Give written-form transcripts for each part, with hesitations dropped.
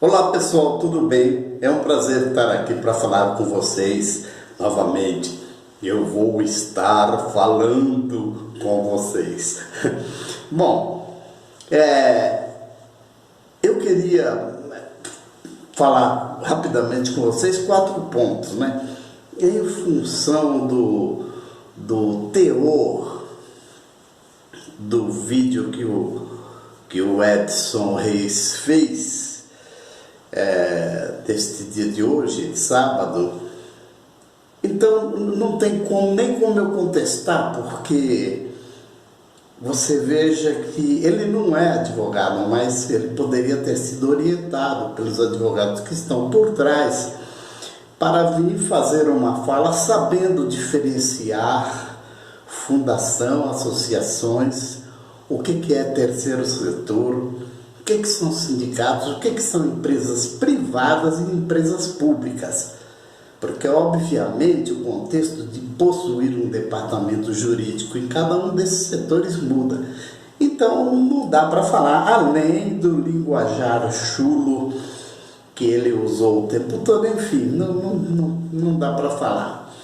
Olá pessoal, tudo bem? É um prazer estar aqui para falar com vocês novamente. Eu vou estar falando com vocês. Bom, eu queria falar rapidamente com vocês 4 pontos, né? Em função do teor do vídeo que o Edson Reis fez, deste dia de hoje, sábado. Então não tem nem como eu contestar, porque você veja que ele não é advogado, mas ele poderia ter sido orientado pelos advogados que estão por trás para vir fazer uma fala sabendo diferenciar fundação, associações, o que é terceiro setor, o que são sindicatos, o que são empresas privadas e empresas públicas. Porque, obviamente, o contexto de possuir um departamento jurídico em cada um desses setores muda. Então, não dá para falar, além do linguajar chulo que ele usou o tempo todo, enfim, não dá para falar.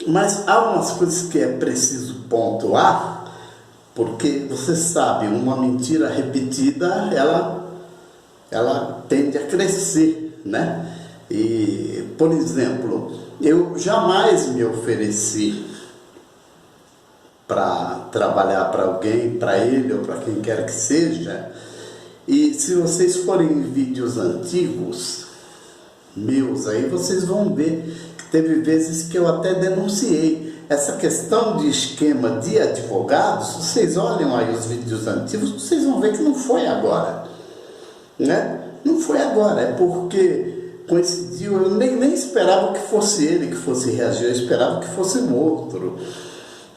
Mas há umas coisas que é preciso pontuar, porque você sabe, uma mentira repetida, ela tende a crescer, né? E, por exemplo, eu jamais me ofereci para trabalhar para alguém, para ele ou para quem quer que seja. E se vocês forem em vídeos antigos meus aí, vocês vão ver que teve vezes que eu até denunciei essa questão de esquema de advogados. Vocês olham aí os vídeos antigos, vocês vão ver que não foi agora, né? Não foi agora, é porque coincidiu, eu nem esperava que fosse ele que fosse reagir, eu esperava que fosse um outro,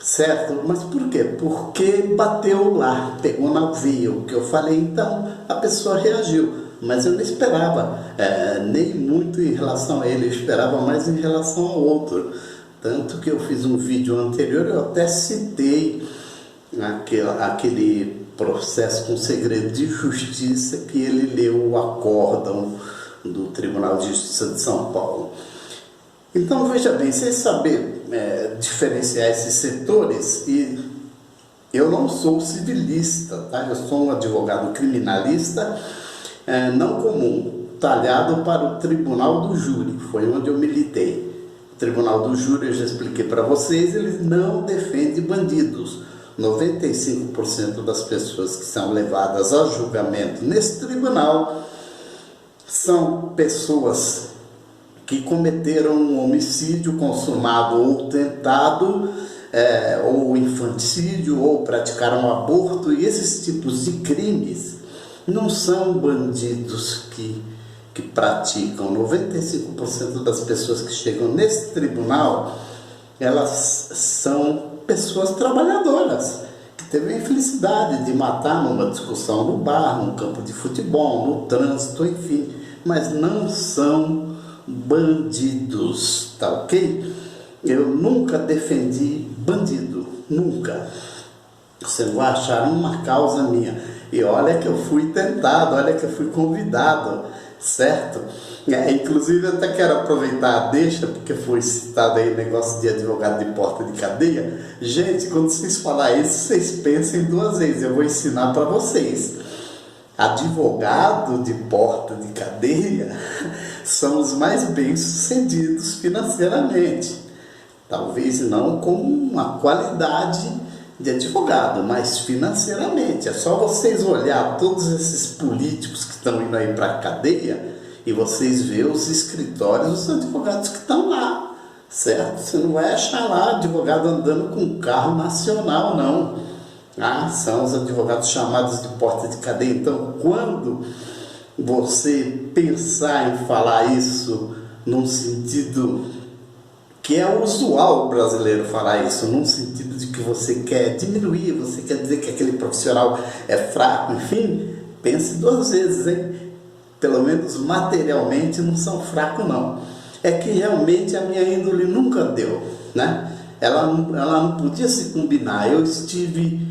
certo? Mas por quê? Porque bateu lá, pegou na veia o que eu falei, então a pessoa reagiu. Mas eu não esperava nem muito em relação a ele, eu esperava mais em relação ao outro. Tanto que eu fiz um vídeo anterior, eu até citei aquele processo com segredo de justiça que ele leu o acórdão do Tribunal de Justiça de São Paulo. Então, veja bem, vocês sabem diferenciar esses setores, e eu não sou civilista, tá? Eu sou um advogado criminalista não comum, talhado para o Tribunal do Júri, foi onde eu militei. O Tribunal do Júri, eu já expliquei para vocês, ele não defende bandidos. 95% das pessoas que são levadas a julgamento nesse tribunal são pessoas que cometeram um homicídio consumado ou tentado, ou infanticídio, ou praticaram um aborto, e esses tipos de crimes não são bandidos que praticam. 95% das pessoas que chegam nesse tribunal, elas são pessoas trabalhadoras, que teve a infelicidade de matar numa discussão no bar, num campo de futebol, no trânsito, enfim, mas não são bandidos, tá ok? Eu nunca defendi bandido, nunca. Você não vai achar uma causa minha. E olha que eu fui tentado, olha que eu fui convidado, certo? Inclusive, eu até quero aproveitar a deixa, porque foi citado aí o negócio de advogado de porta de cadeia. Gente, quando vocês falarem isso, vocês pensem 2 vezes, eu vou ensinar para vocês. Advogado de porta de cadeia são os mais bem-sucedidos financeiramente. Talvez não com uma qualidade de advogado, mas financeiramente. É só vocês olhar todos esses políticos que estão indo aí para a cadeia e vocês ver os escritórios dos advogados que estão lá, certo? Você não vai achar lá advogado andando com carro nacional, não. São os advogados chamados de porta de cadeia. Então, quando você pensar em falar isso num sentido que é usual o brasileiro falar isso, num sentido de que você quer diminuir, você quer dizer que aquele profissional é fraco, enfim, pense 2 vezes, hein? Pelo menos materialmente não são fracos, não. É que realmente a minha índole nunca deu, né? Ela não podia se combinar. Eu estive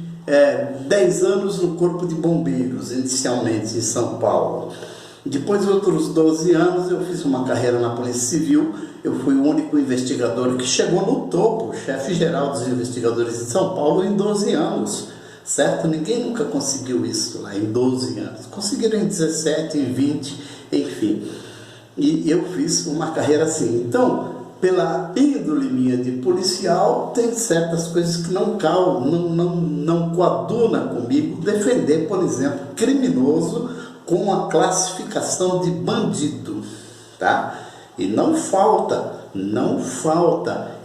10 anos no Corpo de Bombeiros, inicialmente em São Paulo. Depois de outros 12 anos, eu fiz uma carreira na Polícia Civil. Eu fui o único investigador que chegou no topo, chefe-geral dos investigadores de São Paulo, em 12 anos, certo? Ninguém nunca conseguiu isso lá em 12 anos. Conseguiram em 17, em 20, enfim. E eu fiz uma carreira assim. Então, pela índole minha de policial, tem certas coisas que não coaduna comigo defender, por exemplo, criminoso com a classificação de bandido, tá? E não falta,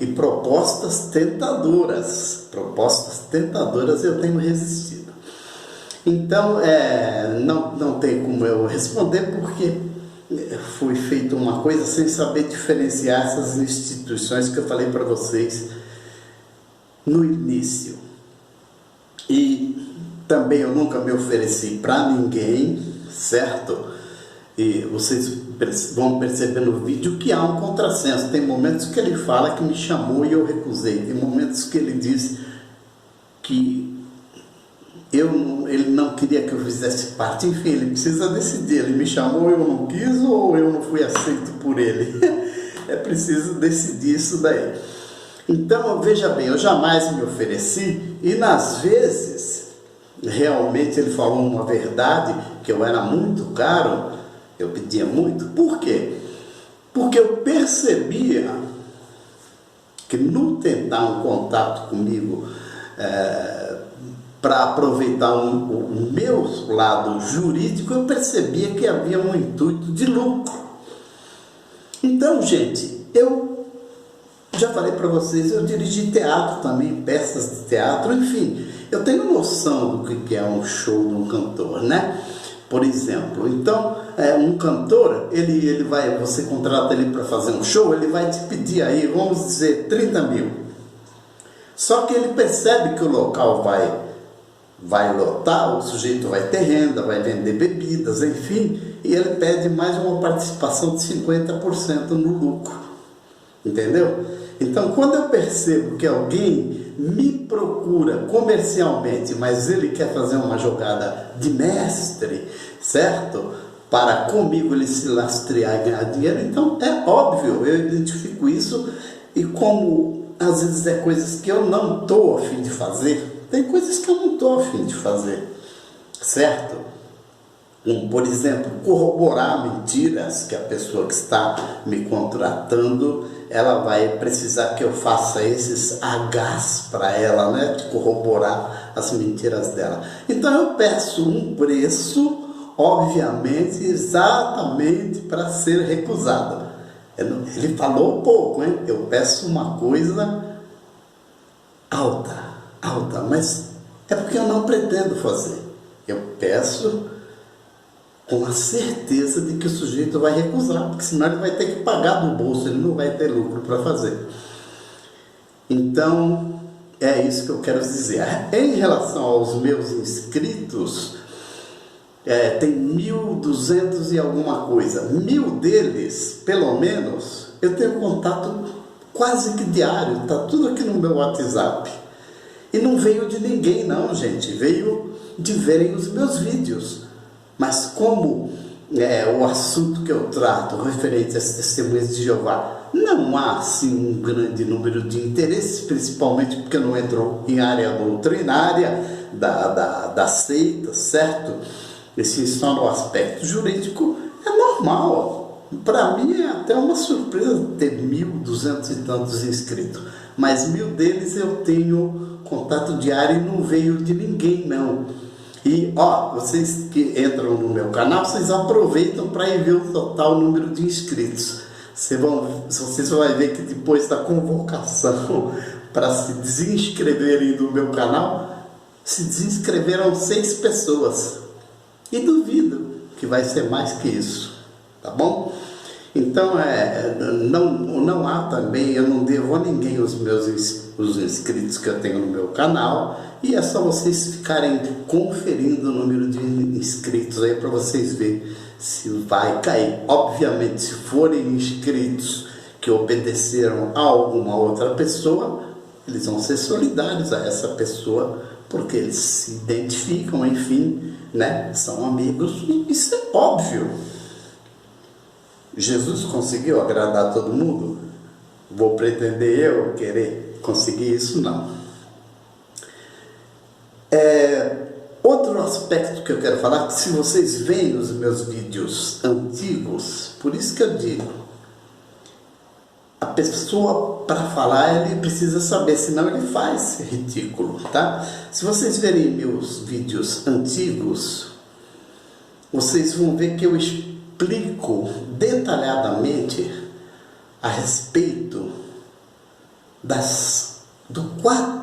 e propostas tentadoras eu tenho resistido. Então, não tem como eu responder, porque foi feita uma coisa sem saber diferenciar essas instituições que eu falei para vocês no início. E também eu nunca me ofereci para ninguém, certo? E vocês vão perceber no vídeo que há um contrassenso. Tem momentos que ele fala que me chamou e eu recusei. Tem momentos que ele diz que ele não queria que eu fizesse parte. Enfim, ele precisa decidir. Ele me chamou, eu não quis, ou eu não fui aceito por ele. É preciso decidir isso daí. Então, veja bem, eu jamais me ofereci, e nas vezes, realmente ele falou uma verdade, que eu era muito caro, eu pedia muito. Por quê? Porque eu percebia que no tentar um contato comigo, para aproveitar o meu lado jurídico, eu percebia que havia um intuito de lucro. Então, gente, eu já falei para vocês, eu dirigi teatro também, peças de teatro, enfim, eu tenho noção do que é um show de um cantor, né? Por exemplo, então, um cantor, você contrata ele para fazer um show, ele vai te pedir aí, vamos dizer, 30 mil. Só que ele percebe que o local vai lotar, o sujeito vai ter renda, vai vender bebidas, enfim, e ele pede mais uma participação de 50% no lucro, entendeu? Então, quando eu percebo que alguém me procura comercialmente, mas ele quer fazer uma jogada de mestre, certo? Para comigo ele se lastrear e ganhar dinheiro, então é óbvio, eu identifico isso, e como às vezes é coisas que eu não estou a fim de fazer, tem coisas que eu não estou a fim de fazer, certo? Por exemplo, corroborar mentiras que a pessoa que está me contratando, ela vai precisar que eu faça esses Hs para ela, né? De corroborar as mentiras dela. Então eu peço um preço, obviamente, exatamente para ser recusado. Ele falou pouco, hein? Eu peço uma coisa alta, mas é porque eu não pretendo fazer. Eu peço com a certeza de que o sujeito vai recusar, porque senão ele vai ter que pagar do bolso, ele não vai ter lucro para fazer. Então, é isso que eu quero dizer. Em relação aos meus inscritos, tem 1.200 e alguma coisa. 1.000 deles, pelo menos, eu tenho contato quase que diário, está tudo aqui no meu WhatsApp. E não veio de ninguém não, gente, veio de verem os meus vídeos. Mas como o assunto que eu trato referente às testemunhas de Jeová, não há assim um grande número de interesses, principalmente porque não entrou em área doutrinária da seita, certo? Esse só no aspecto jurídico é normal. Para mim é até uma surpresa ter 1.200 e tantos inscritos, mas 1.000 deles eu tenho contato diário e não veio de ninguém não. E vocês que entram no meu canal, vocês aproveitam para ir ver o total número de inscritos. Vocês vão ver que depois da convocação para se desinscreverem do meu canal, se desinscreveram 6 pessoas. E duvido que vai ser mais que isso, tá bom? Então, não há também, eu não devo a ninguém os inscritos que eu tenho no meu canal, e é só vocês ficarem conferindo o número de inscritos aí para vocês verem se vai cair. Obviamente, se forem inscritos que obedeceram a alguma outra pessoa, eles vão ser solidários a essa pessoa, porque eles se identificam, enfim, né? São amigos, isso é óbvio. Jesus conseguiu agradar todo mundo? Vou pretender eu querer conseguir isso? Não. Outro aspecto que eu quero falar, que se vocês veem os meus vídeos antigos, por isso que eu digo, a pessoa para falar ele precisa saber, senão ele faz ridículo, tá? Se vocês verem meus vídeos antigos, vocês vão ver que eu explico detalhadamente a respeito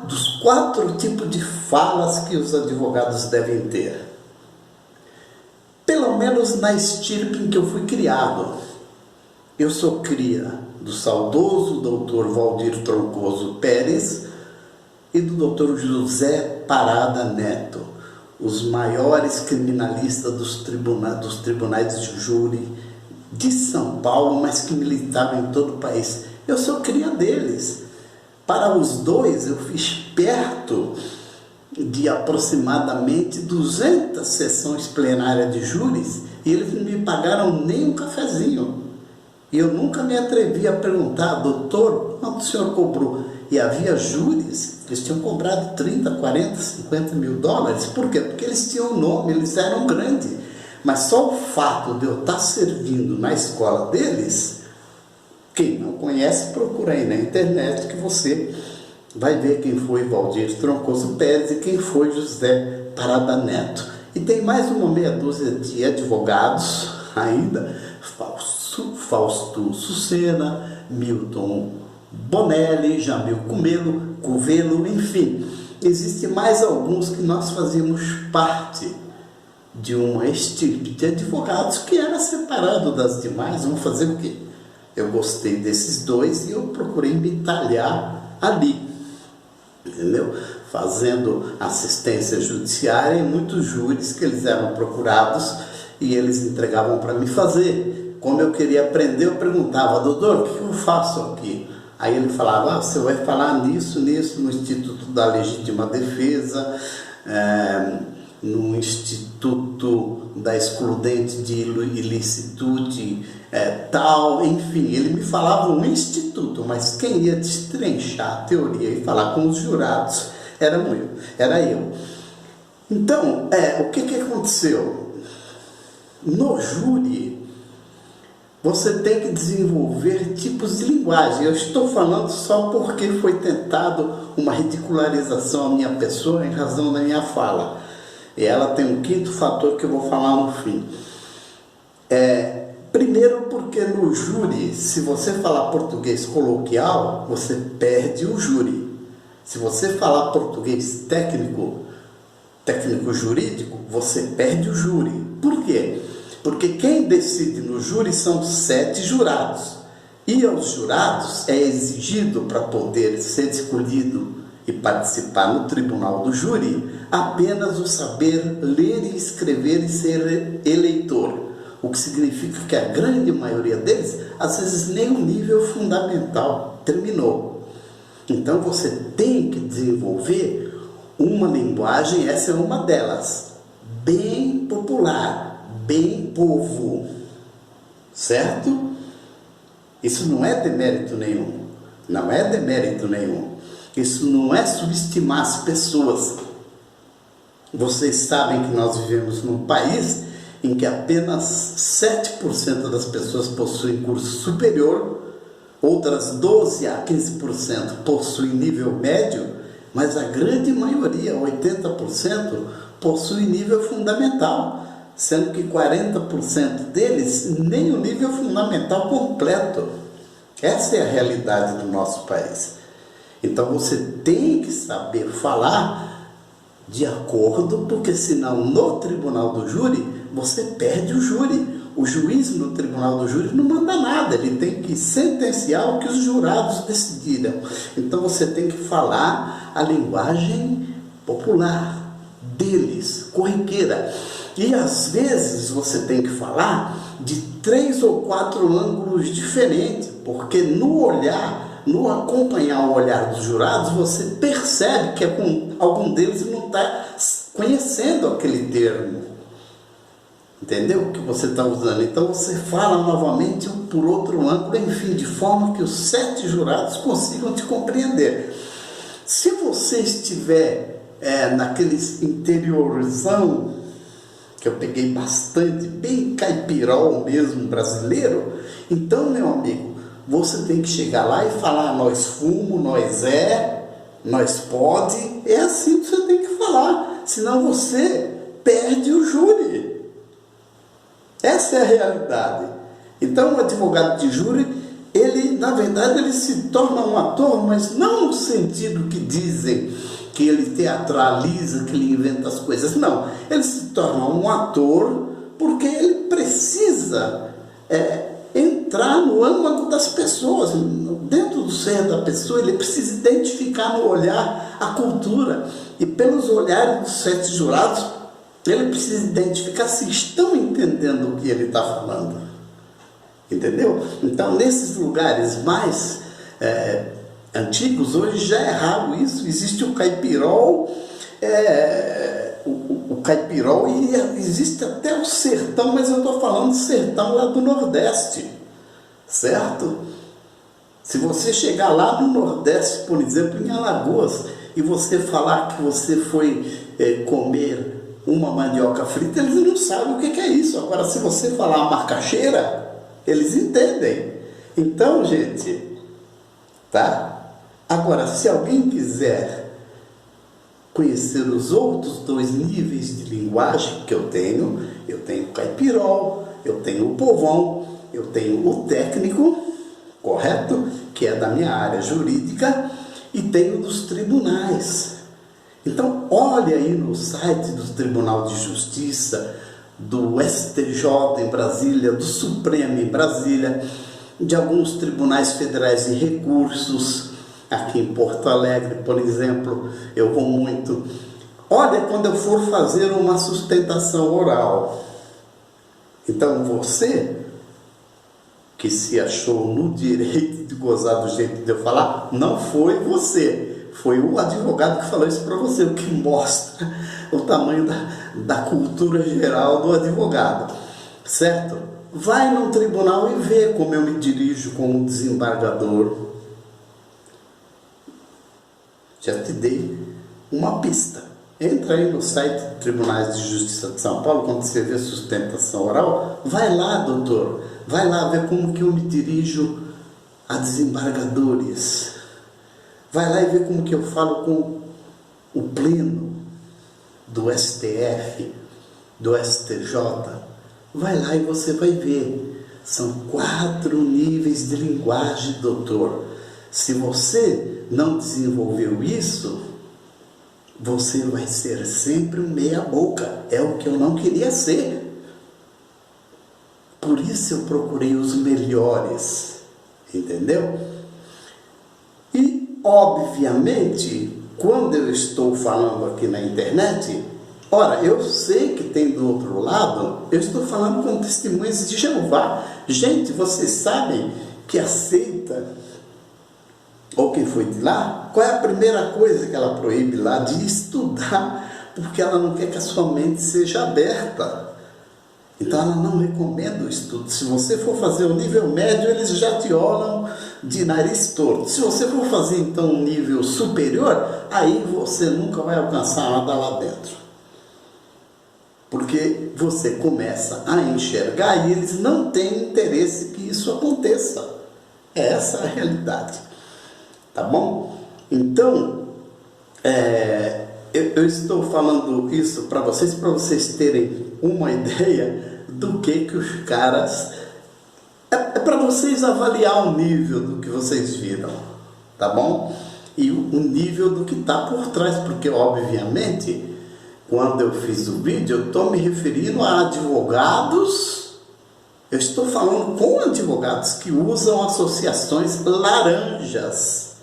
dos quatro tipos de falas que os advogados devem ter. Pelo menos na estirpe em que eu fui criado. Eu sou cria do saudoso doutor Valdir Troncoso Pérez e do doutor José Parada Neto, os maiores criminalistas dos tribunais de júri de São Paulo, mas que militavam em todo o país. Eu sou cria deles. Para os dois, eu fiz perto de aproximadamente 200 sessões plenárias de júris e eles não me pagaram nem um cafezinho. E eu nunca me atrevi a perguntar, doutor, quanto o senhor cobrou? E havia júris, eles tinham cobrado 30, 40, 50 mil dólares. Por quê? Porque eles tinham nome, eles eram grandes. Mas só o fato de eu estar servindo na escola deles, quem não conhece, procura aí na internet que você vai ver quem foi Valdir Troncoso Pérez e quem foi José Parada Neto. E tem mais uma meia dúzia de advogados ainda, Fausto Sucena, Milton Bonelli, Jamil Covelo, enfim. Existem mais alguns que nós fazíamos parte de uma estirpe de advogados que era separado das demais. Vamos fazer o quê? Eu gostei desses dois e eu procurei me talhar ali, entendeu? Fazendo assistência judiciária em muitos júris que eles eram procurados e eles entregavam para mim fazer. Como eu queria aprender, eu perguntava, doutor, o que eu faço aqui? Aí ele falava, você vai falar nisso, no Instituto da Legítima Defesa, no Instituto da Excludente de Ilicitude, tal, enfim, ele me falava um instituto, mas quem ia destrinchar a teoria e falar com os jurados era eu. Então, o que aconteceu? No júri, você tem que desenvolver tipos de linguagem. Eu estou falando só porque foi tentado uma ridicularização à minha pessoa em razão da minha fala. E ela tem um quinto fator que eu vou falar no fim. Primeiro porque no júri, se você falar português coloquial, você perde o júri. Se você falar português técnico jurídico, você perde o júri. Por quê? Porque quem decide no júri são 7 jurados. E aos jurados é exigido, para poder ser escolhido e participar no tribunal do júri, apenas o saber ler e escrever e ser eleitor. O que significa que a grande maioria deles, às vezes, nem o nível fundamental terminou. Então você tem que desenvolver uma linguagem, essa é uma delas, bem popular, bem povo, certo? Isso não é demérito nenhum, não é demérito nenhum. Isso não é subestimar as pessoas. Vocês sabem que nós vivemos num país em que apenas 7% das pessoas possuem curso superior, outras 12 a 15% possuem nível médio, mas a grande maioria, 80%, possui nível fundamental, sendo que 40% deles nem o nível fundamental completo. Essa é a realidade do nosso país. Então você tem que saber falar de acordo, porque senão no tribunal do júri você perde o júri. O juiz no tribunal do júri não manda nada, ele tem que sentenciar o que os jurados decidiram. Então você tem que falar a linguagem popular deles, corriqueira. E às vezes você tem que falar de 3 ou 4 ângulos diferentes, porque no olhar, no acompanhar o olhar dos jurados, você percebe que algum deles não está conhecendo aquele termo. Entendeu? Que você está usando. Então você fala novamente por outro ângulo, enfim, de forma que os 7 jurados consigam te compreender. Se você estiver naqueles interiorzão, que eu peguei bastante, bem caipirol mesmo, brasileiro, então, meu amigo, você tem que chegar lá e falar: nós fumo, nós pode. É assim que você tem que falar, senão você perde o júri. Essa é a realidade. Então, o advogado de júri, ele, na verdade, ele se torna um ator, mas não no sentido que dizem que ele teatraliza, que ele inventa as coisas. Não, ele se torna um ator porque ele precisa entrar no âmago das pessoas, dentro do ser da pessoa. Ele precisa identificar no olhar a cultura, e pelos olhares dos 7 jurados, ele precisa identificar se estão entendendo o que ele está falando. Entendeu? Então, nesses lugares mais antigos, hoje já é raro isso. Existe o caipirol, o caipirol, e existe até o sertão, mas eu estou falando do sertão lá do Nordeste, certo? Se você chegar lá no Nordeste, por exemplo, em Alagoas, e você falar que você foi comer uma mandioca frita, eles não sabem o que é isso. Agora, se você falar macaxeira, eles entendem. Então, gente, tá? Agora, se alguém quiser conhecer os outros 2 níveis de linguagem que eu tenho o caipirol, eu tenho o povão, eu tenho o técnico, correto? Que é da minha área jurídica, e tenho dos tribunais. Então, olha aí no site do Tribunal de Justiça, do STJ em Brasília, do Supremo em Brasília, de alguns tribunais federais de recursos, aqui em Porto Alegre, por exemplo, eu vou muito. Olha, quando eu for fazer uma sustentação oral, então você, que se achou no direito de gozar do jeito de eu falar, não foi você. Foi o advogado que falou isso para você, o que mostra o tamanho da cultura geral do advogado, certo? Vai no tribunal e vê como eu me dirijo como desembargador. Já te dei uma pista. Entra aí no site do Tribunais de Justiça de São Paulo, quando você vê sustentação oral, vai lá, doutor, vai lá ver como que eu me dirijo a desembargadores. Vai lá e vê como que eu falo com o pleno do STF, do STJ. Vai lá e você vai ver. São 4 níveis de linguagem, doutor. Se você não desenvolveu isso, você vai ser sempre um meia-boca. É o que eu não queria ser. Por isso eu procurei os melhores. Entendeu? E, obviamente, quando eu estou falando aqui na internet, ora, eu sei que tem do outro lado, eu estou falando com testemunhas de Jeová. Gente, vocês sabem que a seita, ou quem foi de lá, qual é a primeira coisa que ela proíbe lá? De estudar, porque ela não quer que a sua mente seja aberta. Então ela não recomenda o estudo. Se você for fazer o nível médio, eles já te olham de nariz torto. Se você for fazer então um nível superior, aí você nunca vai alcançar nada lá dentro. Porque você começa a enxergar e eles não têm interesse que isso aconteça. Essa é a realidade. Tá bom? Então, eu estou falando isso para vocês terem uma ideia do que os caras... É para vocês avaliar o nível do que vocês viram, tá bom? E o nível do que está por trás, porque obviamente, quando eu fiz o vídeo, eu estou me referindo a advogados, eu estou falando com advogados que usam associações laranjas,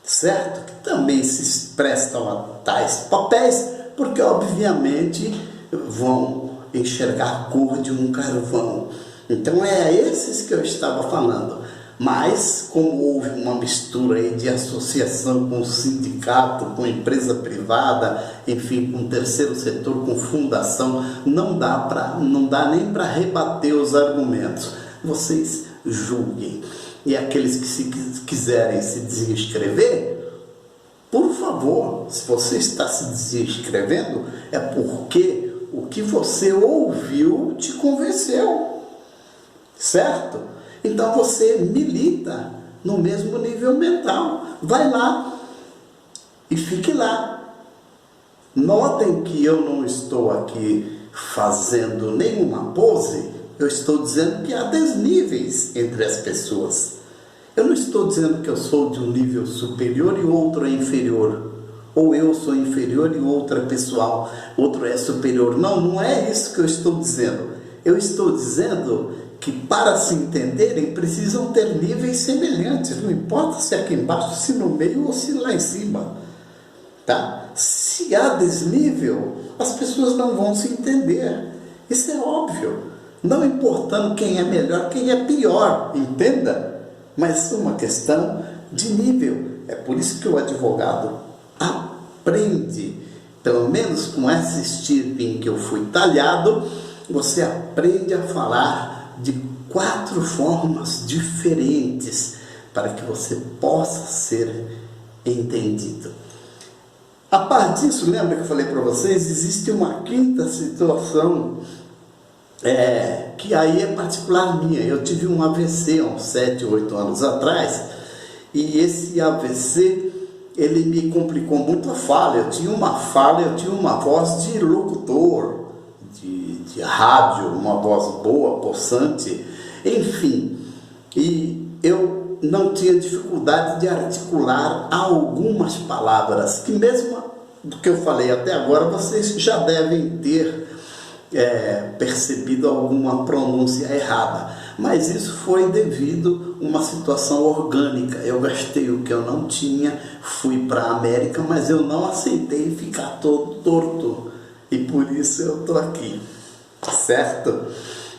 certo? Que também se prestam a tais papéis, porque obviamente vão enxergar a cor de um carvão. Então é a esses que eu estava falando. Mas, como houve uma mistura aí de associação com o sindicato, com empresa privada, enfim, com terceiro setor, com fundação, não dá nem para rebater os argumentos. Vocês julguem. E aqueles que se quiserem se desinscrever, por favor, se você está se desinscrevendo, é porque o que você ouviu te convenceu, certo? Então você milita no mesmo nível mental. Vai lá e fique lá. Notem que eu não estou aqui fazendo nenhuma pose, eu estou dizendo que há desníveis entre as pessoas. Eu não estou dizendo que eu sou de um nível superior e outro é inferior. Ou eu sou inferior e outro é pessoal, outro é superior. Não, não é isso que eu estou dizendo. Eu estou dizendo que para se entenderem precisam ter níveis semelhantes. Não importa se aqui embaixo, se no meio ou se lá em cima. Tá? Se há desnível, as pessoas não vão se entender. Isso é óbvio. Não importando quem é melhor, quem é pior. Entenda? Mas é uma questão de nível. É por isso que o advogado aprende, pelo menos com essa estirpe em que eu fui talhado, você aprende a falar de 4 formas diferentes para que você possa ser entendido. A par disso, lembra que eu falei para vocês, existe uma quinta situação que aí é particular minha. Eu tive um AVC há uns 7, 8 anos atrás, e esse AVC, ele me complicou muito a fala. Eu tinha uma voz de locutor, de rádio, uma voz boa, possante, enfim. E eu não tinha dificuldade de articular algumas palavras, que mesmo do que eu falei até agora, vocês já devem ter percebido alguma pronúncia errada, mas isso foi devido a uma situação orgânica. Eu gastei o que eu não tinha, fui para a América, mas eu não aceitei ficar todo torto, e por isso eu estou aqui, certo?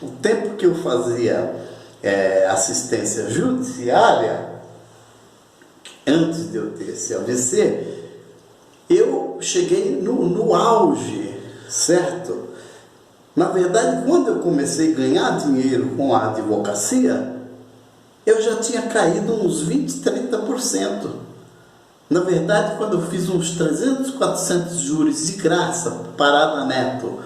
O tempo que eu fazia assistência judiciária, antes de eu ter esse AVC, eu cheguei no auge, certo? Na verdade, quando eu comecei a ganhar dinheiro com a advocacia, eu já tinha caído uns 20, 30%. Na verdade, quando eu fiz uns 300, 400 júris de graça para Ada Neto,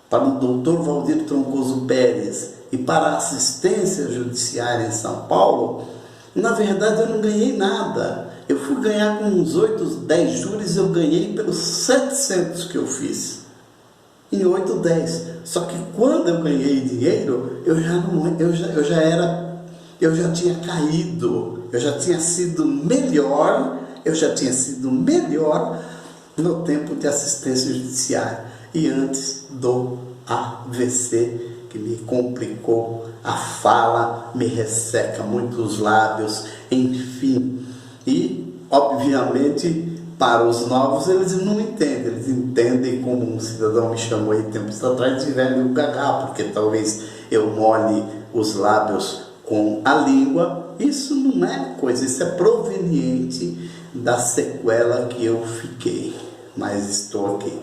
para o doutor Valdir Troncoso Pérez e para a assistência judiciária em São Paulo, na verdade eu não ganhei nada. Eu fui ganhar com uns 8, 10 júris, eu ganhei pelos 700 que eu fiz. Em 8, 10. Só que quando eu ganhei dinheiro, eu já tinha caído, eu já tinha sido melhor no tempo de assistência judiciária. E antes do AVC, que me complicou a fala, me resseca muito os lábios, enfim. E, obviamente, para os novos, eles não entendem. Eles entendem como um cidadão me chamou aí tempos atrás de velho gagá, porque talvez eu molhe os lábios com a língua. Isso não é coisa, isso é proveniente da sequela que eu fiquei, mas estou aqui.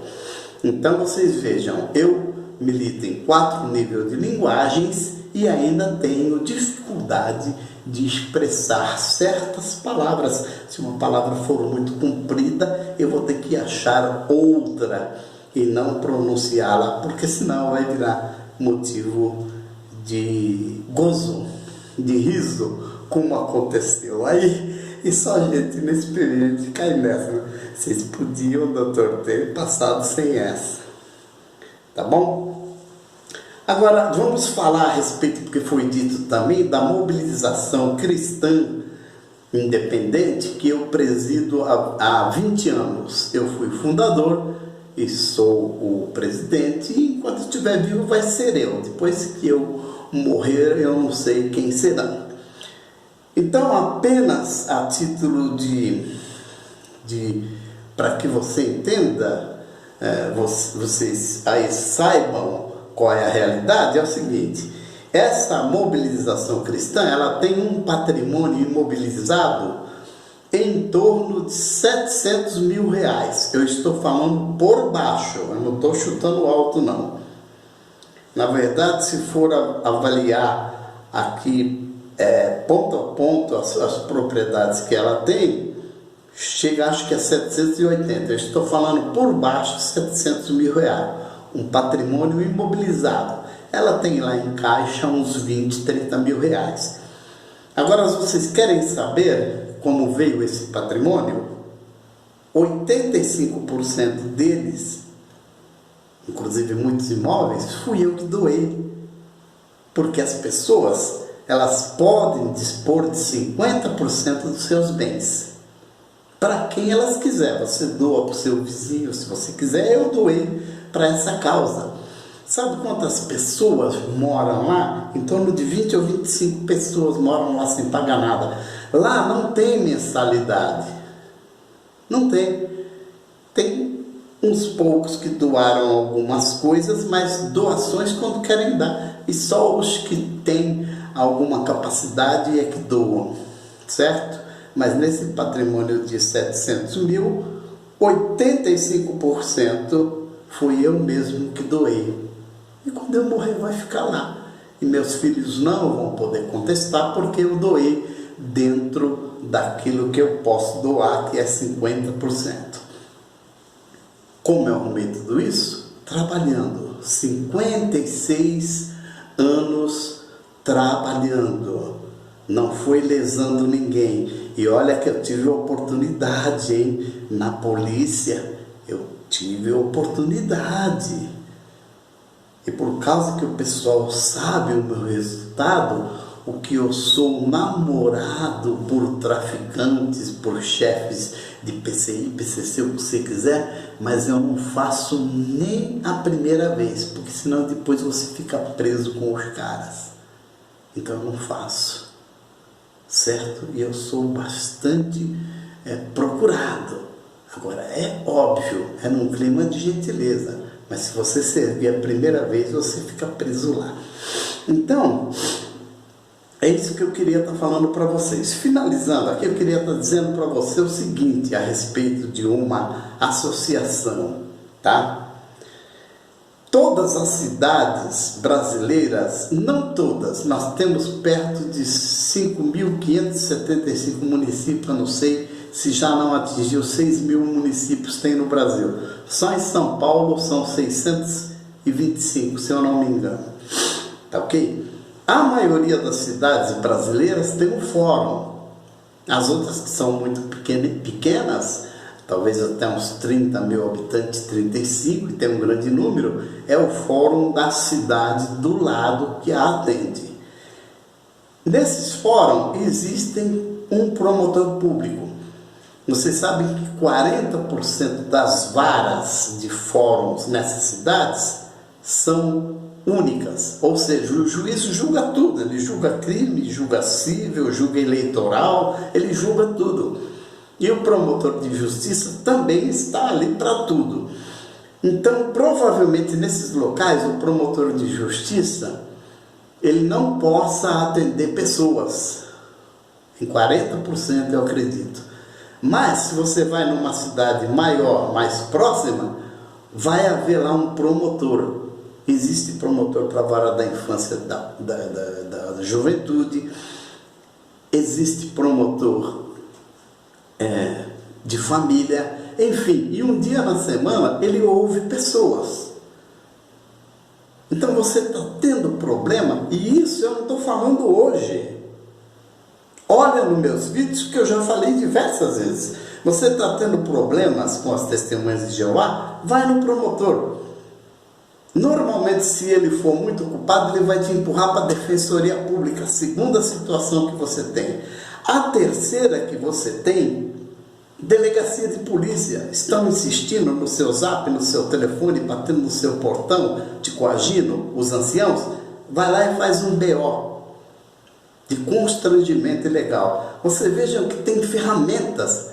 Então vocês vejam, eu milito em 4 níveis de linguagens e ainda tenho dificuldade de expressar certas palavras. Se uma palavra for muito comprida, eu vou ter que achar outra e não pronunciá-la, porque senão vai virar motivo de gozo, de riso, como aconteceu aí. E só gente inexperiente cai nessa, né? Vocês podiam, doutor, ter passado sem essa. Tá bom? Agora, vamos falar a respeito do que foi dito também da mobilização cristã independente que eu presido há 20 anos. Eu fui fundador e sou o presidente, e enquanto estiver vivo vai ser eu. Depois que eu morrer, eu não sei quem será. Então, apenas a título para que você entenda, vocês aí saibam qual é a realidade, é o seguinte: essa mobilização cristã, ela tem um patrimônio imobilizado em torno de 700 mil reais. Eu estou falando por baixo, eu não estou chutando alto não. Na verdade, se for avaliar aqui ponto a ponto as propriedades que ela tem, chega, acho que é 780. Eu estou falando por baixo, 700 mil reais. Um patrimônio imobilizado. Ela tem lá em caixa uns 20, 30 mil reais. Agora, se vocês querem saber como veio esse patrimônio, 85% deles, inclusive muitos imóveis, fui eu que doei. Porque as pessoas, elas podem dispor de 50% dos seus bens. Para quem elas quiser. Você doa para o seu vizinho, se você quiser, eu doei para essa causa. Sabe quantas pessoas moram lá? Em torno de 20 ou 25 pessoas moram lá sem pagar nada. Lá não tem mensalidade. Não tem. Tem uns poucos que doaram algumas coisas, mas doações quando querem dar. E só os que têm alguma capacidade é que doam, certo? Mas nesse patrimônio de 700 mil, 85% fui eu mesmo que doei. E quando eu morrer vai ficar lá. E meus filhos não vão poder contestar porque eu doei dentro daquilo que eu posso doar, que é 50%. Como eu arrumei tudo isso? Trabalhando. 56 anos trabalhando. Não foi lesando ninguém. E olha que eu tive oportunidade, hein? Na polícia eu tive oportunidade. E por causa que o pessoal sabe o meu resultado, o que eu sou namorado por traficantes, por chefes de PCI, PCC, o que você quiser, mas eu não faço nem a primeira vez, porque senão depois você fica preso com os caras. Então eu não faço, certo? E eu sou bastante procurado. Agora, é óbvio, é num clima de gentileza. Mas se você servir a primeira vez, você fica preso lá. Então, é isso que eu queria estar falando para vocês. Finalizando aqui, eu queria estar dizendo para você o seguinte, a respeito de uma associação, tá? Todas as cidades brasileiras, não todas, nós temos perto de 5.575 municípios, eu não sei se já não atingiu 6.000 municípios tem no Brasil. Só em São Paulo são 625, se eu não me engano. Tá ok? A maioria das cidades brasileiras tem um fórum. As outras que são muito pequenas, talvez até uns 30 mil habitantes, 35, e tem um grande número, é o fórum da cidade do lado que a atende. Nesses fóruns existem um promotor público. Vocês sabem que 40% das varas de fóruns nessas cidades são únicas. Ou seja, o juiz julga tudo. Ele julga crime, julga civil, julga eleitoral, ele julga tudo. E o promotor de justiça também está ali para tudo. Então, provavelmente, nesses locais, o promotor de justiça, ele não possa atender pessoas. Em 40%, eu acredito. Mas, se você vai numa cidade maior, mais próxima, vai haver lá um promotor. Existe promotor para a vara da infância, da juventude. Existe promotor de família. Enfim, e um dia na semana, ele ouve pessoas. Então, você está tendo problema, e isso eu não estou falando hoje. Olha nos meus vídeos que eu já falei diversas vezes. Você está tendo problemas com as testemunhas de Jeová? Vai no promotor. Normalmente, se ele for muito ocupado, ele vai te empurrar para a defensoria pública. Segunda situação que você tem. A terceira que você tem, delegacia de polícia. Estão insistindo no seu zap, no seu telefone, batendo no seu portão, te coagindo, os anciãos. Vai lá e faz um BO. De constrangimento ilegal. Você veja que tem ferramentas.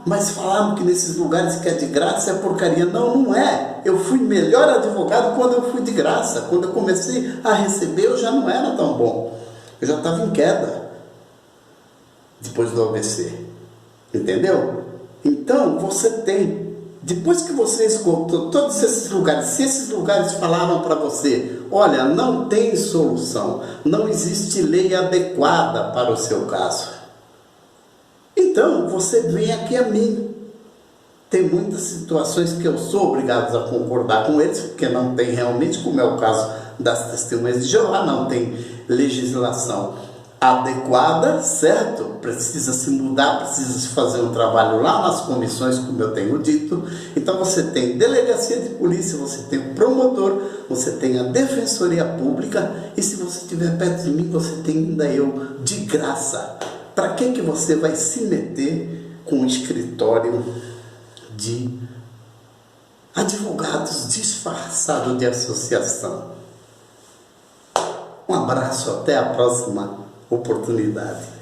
mas falaram que nesses lugares que é de graça é porcaria. Não, não é. Eu fui melhor advogado quando eu fui de graça. Quando eu comecei a receber, eu já não era tão bom. Eu já estava em queda depois do AVC. Entendeu? Então, você tem, depois que você esgotou todos esses lugares, se esses lugares falaram para você, olha, não tem solução, não existe lei adequada para o seu caso, então você vem aqui a mim. Tem muitas situações que eu sou obrigado a concordar com eles, porque não tem realmente, como é o caso das testemunhas de Jeová, não tem legislação adequada, certo? Precisa se mudar, precisa se fazer um trabalho lá nas comissões, como eu tenho dito. Então você tem delegacia de polícia, você tem o promotor, você tem a defensoria pública, e se você estiver perto de mim, você tem ainda eu de graça. Para que você vai se meter com um escritório de advogados disfarçado de associação? Um abraço, até a próxima oportunidade.